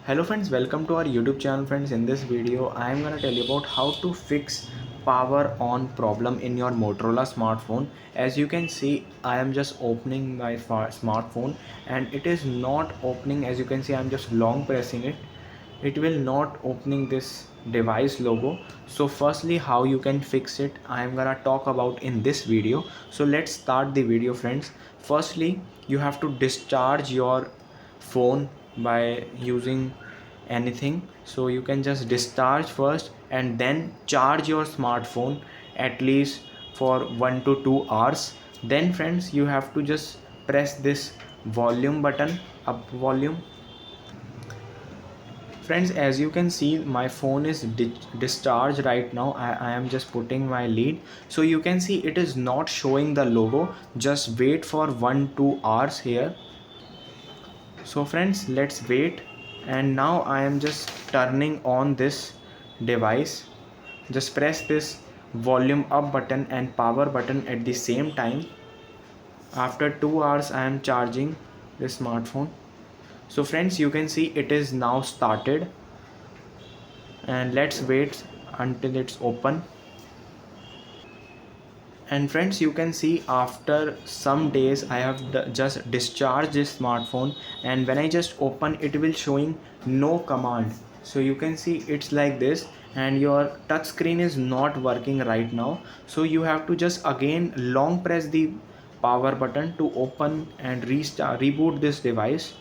Hello friends, welcome to our YouTube channel. Friends, in this video I am gonna tell you about how to fix power on problem in your Motorola smartphone. As you can see, I am just opening my smartphone and it is not opening. As you can see, I am just long pressing it. It will not opening this device logo. So firstly, how you can fix it, I am gonna talk about in this video. So let's start the video, friends. Firstly, you have to discharge your phone by using anything. So you can just discharge first and then charge your smartphone at least for 1 to 2 hours. Then friends, you have to just press this volume button, up volume. Friends, as you can see, my phone is discharged right now. I am just putting my lead, so you can see it is not showing the logo. Just wait for 1-2 hours here. So friends, let's wait. And now I am just turning on this device. Just press this volume up button and power button at the same time. After 2 hours I am charging this smartphone. So friends, you can see it is now started, and let's wait until it's open. And friends, you can see after some days I have just discharged this smartphone, and when I just open it will showing no command. So you can see it's like this, and your touch screen is not working right now. So you have to just again long press the power button to open and reboot this device.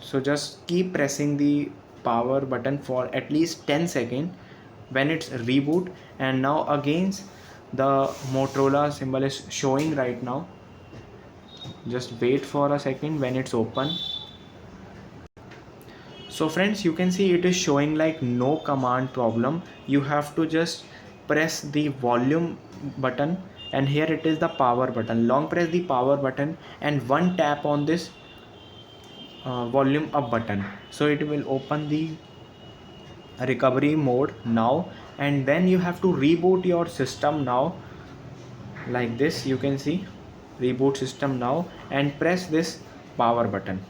So just keep pressing the power button for at least 10 seconds when it's reboot. And now again the Motorola symbol is showing right now. Just wait for a second when it's open. So friends, you can see it is showing like no command problem. You have to just press the volume button, and here it is the power button. Long press the power button and one tap on this volume up button, so it will open the recovery mode now. And then you have to reboot your system now, like this. You can see reboot system now, and press this power button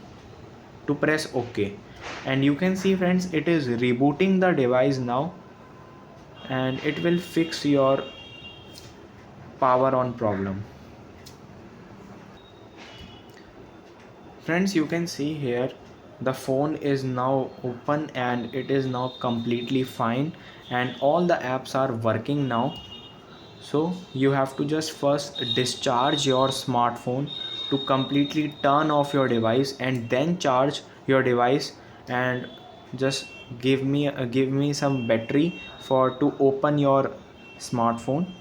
to press OK. And you can see friends, it is rebooting the device now, and it will fix your power on problem. Friends, you can see here the phone is now open and it is now completely fine, and all the apps are working now. So you have to just first discharge your smartphone to completely turn off your device, and then charge your device, and just give me some battery for to open your smartphone,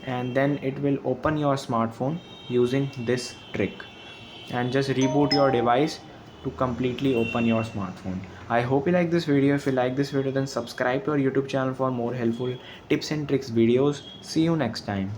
and then it will open your smartphone using this trick. And just reboot your device to completely open your smartphone. I hope you like this video. If you like this video, then subscribe to our YouTube channel for more helpful tips and tricks videos. See you next time.